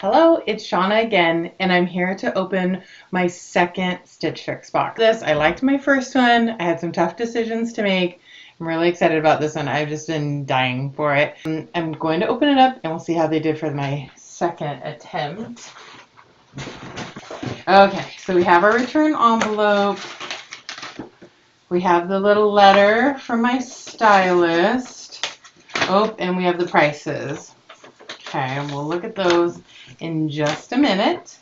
Hello, it's Shauna again, and I'm here to open my second Stitch Fix box. I liked my first one. I had some tough decisions to make. I'm really excited about this one. I've just been dying for it. I'm going to open it up and we'll see how they did for my second attempt. Okay, so we have our return envelope. We have the little letter from my stylist. Oh, and we have the prices. Okay, and we'll look at those in just a minute.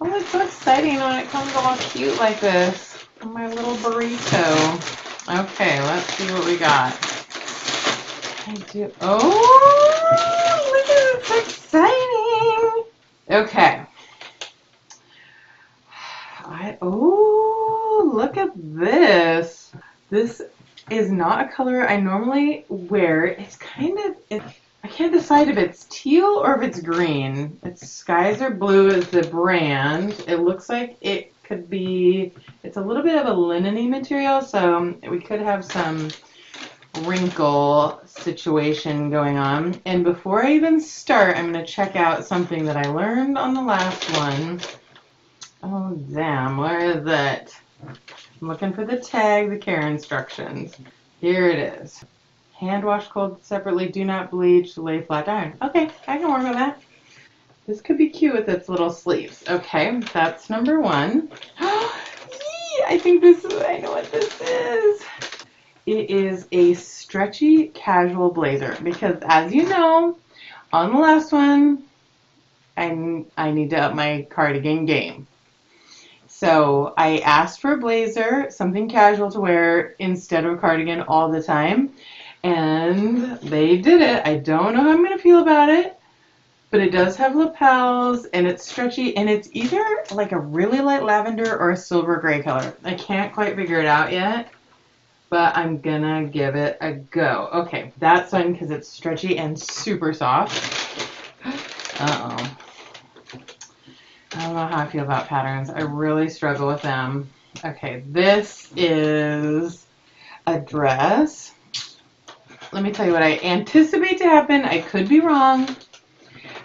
Oh, it's so exciting when it comes all cute like this. My little burrito. Okay, let's see what we got. Oh, look at it, it's exciting. Okay. Oh, look at this. This is not a color I normally wear. It's kind of, I can't decide if it's teal or if it's green. It's Skies Are Blue is the brand. It looks like it could be, it's a little bit of a linen-y material, so we could have some wrinkle situation going on. And before I even start, I'm going to check out something that I learned on the last one. Oh, damn, where is it? I'm looking for the tag, the care instructions. Here it is. Hand wash cold separately, do not bleach, lay flat iron. Okay, I can work with that. This could be cute with its little sleeves. Okay, that's number one. I think this is, I know what this is. It is a stretchy casual blazer because as you know, on the last one, I need to up my cardigan game. So I asked for a blazer, something casual to wear instead of a cardigan all the time. And they did it. I don't know how I'm going to feel about it, but it does have lapels and it's stretchy and it's either like a really light lavender or a silver gray color. I can't quite figure it out yet, but I'm going to give it a go. Okay, that's fun because it's stretchy and super soft. Uh-oh. I don't know how I feel about patterns. I really struggle with them. Okay, this is a dress. Let me tell you what I anticipate to happen. I could be wrong,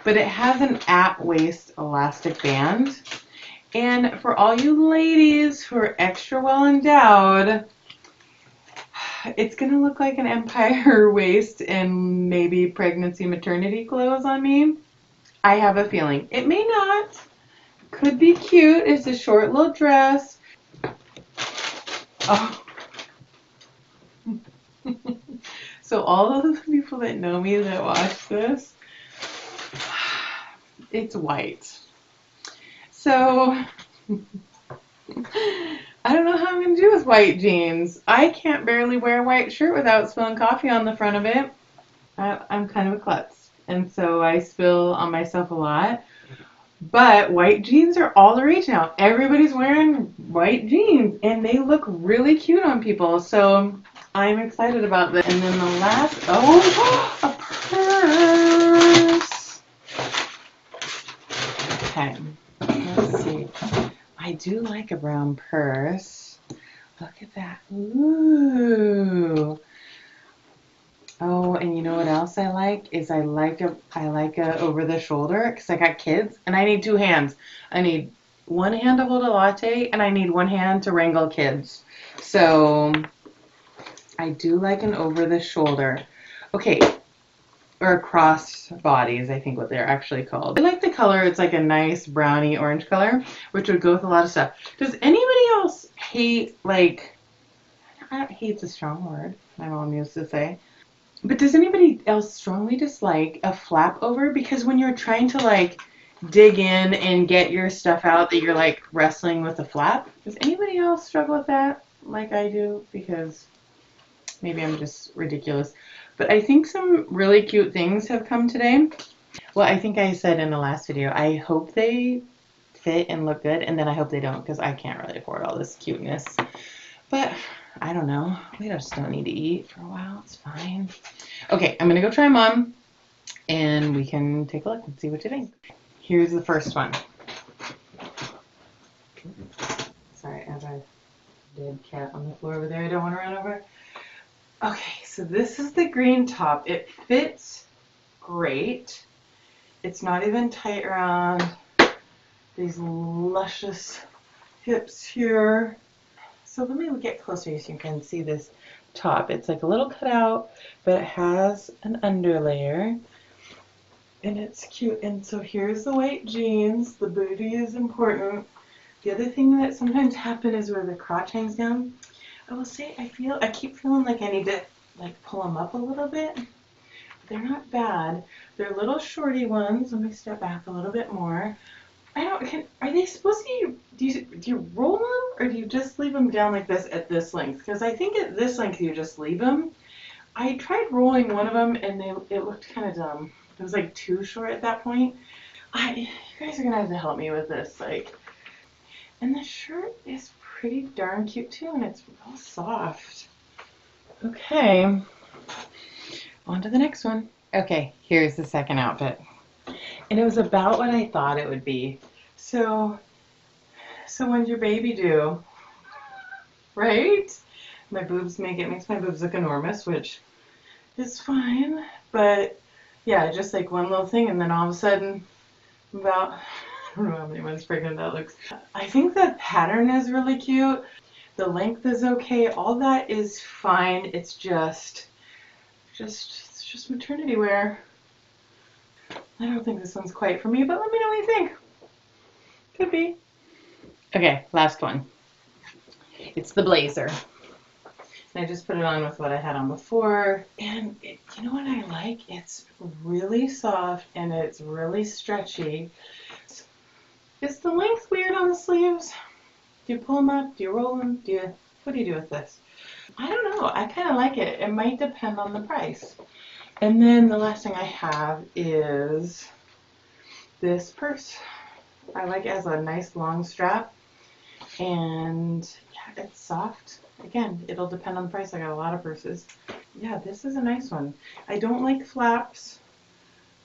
but it has an at-waist elastic band. And for all you ladies who are extra well endowed, it's going to look like an empire waist and maybe pregnancy maternity clothes on me. I have a feeling. It may not. Could be cute. It's a short little dress. Oh. So all of the people that know me that watch this, it's white. So I don't know how I'm going to do with white jeans. I can't barely wear a white shirt without spilling coffee on the front of it. I'm kind of a klutz, and so I spill on myself a lot. But white jeans are all the rage now. Everybody's wearing white jeans, and they look really cute on people. So I'm excited about this. And then the last, a purse. Okay, let's see. I do like a brown purse. Look at that. Ooh. Oh, and you know what else I like is I like a over the shoulder because I got kids and I need two hands. I need one hand to hold a latte and I need one hand to wrangle kids. So I do like an over the shoulder. Okay, or cross bodies, I think what they're actually called. I like the color. It's like a nice browny orange color, which would go with a lot of stuff. Does anybody else hate, like, hate's a strong word, my mom used to say. But does anybody else strongly dislike a flap over? Because when you're trying to like dig in and get your stuff out that you're like wrestling with a flap, does anybody else struggle with that like I do? Because maybe I'm just ridiculous. But I think some really cute things have come today. Well, I think I said in the last video, I hope they fit and look good. And then I hope they don't because I can't really afford all this cuteness. But I don't know. We just don't need to eat for a while. It's fine. Okay, I'm going to go try them on, and we can take a look and see what you think. Here's the first one. Sorry, I have a dead cat on the floor over there I don't want to run over. Okay, so this is the green top. It fits great. It's not even tight around these luscious hips here. So let me get closer so you can see this top. It's like a little cutout, but it has an underlayer. And it's cute. And so here's the white jeans. The booty is important. The other thing that sometimes happens is where the crotch hangs down. I will say I keep feeling like I need to like pull them up a little bit. They're not bad. They're little shorty ones. Let me step back a little bit more. Are they supposed to be, do you roll them or do you just leave them down like this at this length? Because I think at this length you just leave them. I tried rolling one of them and it looked kind of dumb. It was like too short at that point. You guys are gonna have to help me with this. And the shirt is pretty darn cute too, and it's real soft. Okay, on to the next one. Okay, here's the second outfit. And it was about what I thought it would be. So when's your baby due? Right? My boobs makes my boobs look enormous, which is fine. But yeah, just like one little thing, and then all of a sudden, about, I don't know how many months pregnant that looks. I think the pattern is really cute. The length is okay. All that is fine. It's just maternity wear. I don't think this one's quite for me, but let me know what you think. Could be. Okay, last one. It's the blazer. And I just put it on with what I had on before. And you know what I like? It's really soft and it's really stretchy. Is the length weird on the sleeves? Do you pull them up? Do you roll them? What do you do with this? I don't know. I kind of like it. It might depend on the price. And then the last thing I have is this purse. I like it as a nice long strap. And yeah, it's soft. Again, it'll depend on the price. I got a lot of purses. Yeah, this is a nice one. I don't like flaps,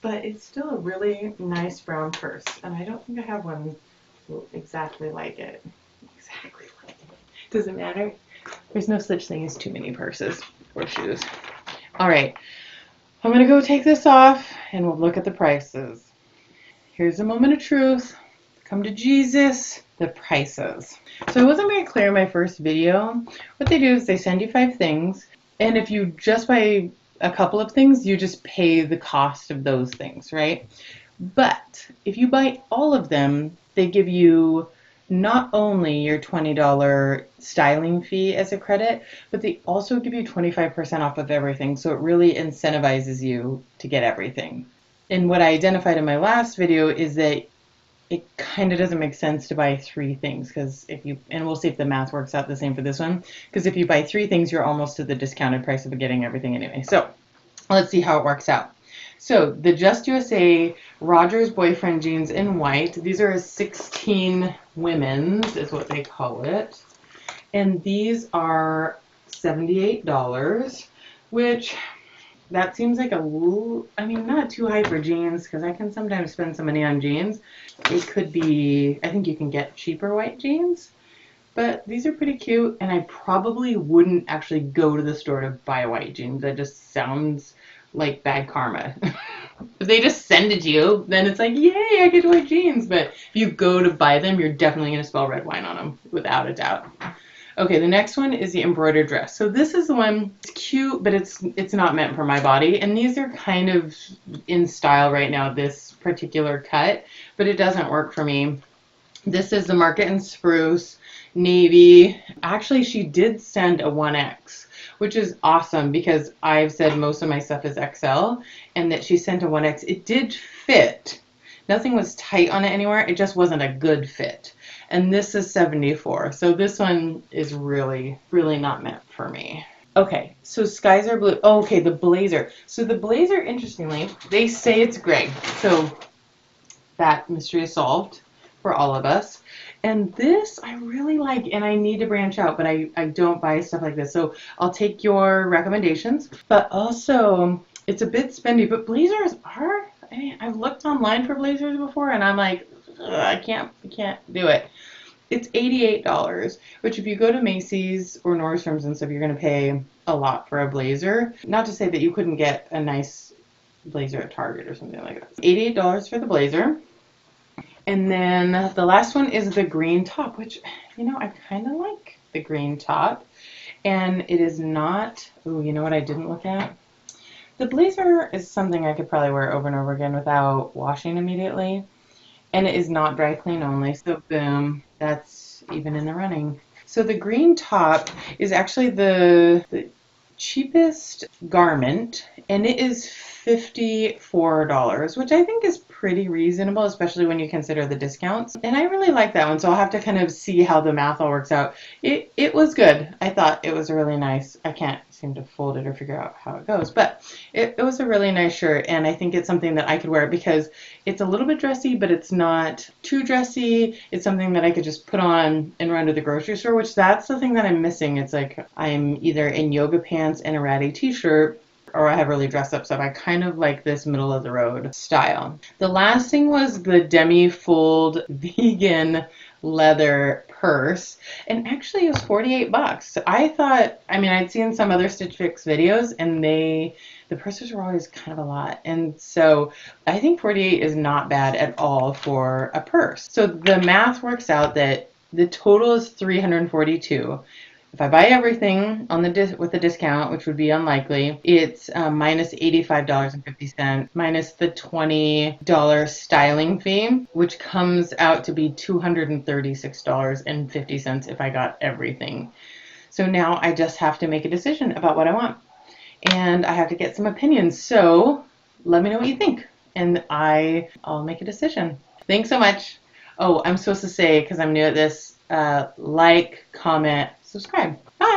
but it's still a really nice brown purse. And I don't think I have one exactly like it. Exactly like it. Does it matter? There's no such thing as too many purses or shoes. All right, I'm gonna go take this off and we'll look at the prices. Here's a moment of truth. Come to Jesus. The prices. So I wasn't very clear in my first video. What they do is they send you 5 things, and if you just buy a couple of things, you just pay the cost of those things, right? But if you buy all of them, they give you not only your $20 styling fee as a credit, but they also give you 25% off of everything. So it really incentivizes you to get everything. And what I identified in my last video is that it kind of doesn't make sense to buy 3 things, because and we'll see if the math works out the same for this one, because if you buy 3 things, you're almost to the discounted price of getting everything anyway. So let's see how it works out. So the Just USA Rogers boyfriend jeans in white, these are a 16 women's is what they call it. And these are $78, which that seems like a little, I mean, not too high for jeans, because I can sometimes spend some money on jeans. It could be, I think you can get cheaper white jeans, but these are pretty cute, and I probably wouldn't actually go to the store to buy a white jeans. That just sounds like bad karma. If they just send it to you, then it's like, yay, I get white jeans. But if you go to buy them, you're definitely going to spell red wine on them, without a doubt. Okay, the next one is the embroidered dress. So this is the one, it's cute, but it's not meant for my body. And these are kind of in style right now, this particular cut, but it doesn't work for me. This is the Market and Spruce navy. Actually, she did send a 1X, which is awesome, because I've said most of my stuff is XL, and that she sent a 1X. It did fit. Nothing was tight on it anywhere. It just wasn't a good fit. And this is 74. So this one is really, really not meant for me. Okay, so skies are blue. Oh, okay, the blazer. So the blazer, interestingly, they say it's gray. So that mystery is solved for all of us. And this I really like, and I need to branch out, but I don't buy stuff like this. So I'll take your recommendations. But also, it's a bit spendy, but blazers are, I mean, I've looked online for blazers before, and I'm like, I can't do it. It's $88, which if you go to Macy's or Nordstrom's and stuff, you're going to pay a lot for a blazer. Not to say that you couldn't get a nice blazer at Target or something like that. $88 for the blazer. And then the last one is the green top, which, you know, I kind of like the green top. And it is not, oh, you know what I didn't look at? The blazer is something I could probably wear over and over again without washing immediately. And it is not dry clean only, so boom, that's even in the running. So the green top is actually the cheapest garment, and it is $54, which I think is pretty reasonable, especially when you consider the discounts. And I really like that one, so I'll have to kind of see how the math all works out. It was good. I thought it was really nice. I can't seem to fold it or figure out how it goes, but it was a really nice shirt, and I think it's something that I could wear because it's a little bit dressy, but it's not too dressy. It's something that I could just put on and run to the grocery store, which that's the thing that I'm missing. It's like I'm either in yoga pants and a ratty t-shirt, or I have really dressed up stuff. I kind of like this middle of the road style. The last thing was the demi-fold vegan leather purse, and actually it was $48. I thought, I mean, I'd seen some other Stitch Fix videos, and the purses were always kind of a lot, and so I think 48 is not bad at all for a purse. So the math works out that the total is $342. If I buy everything on the with the discount, which would be unlikely, it's minus $85.50 minus the $20 styling fee, which comes out to be $236.50 if I got everything. So now I just have to make a decision about what I want, and I have to get some opinions. So let me know what you think, and I'll make a decision. Thanks so much. Oh, I'm supposed to say, because I'm new at this, like, comment, subscribe. Bye.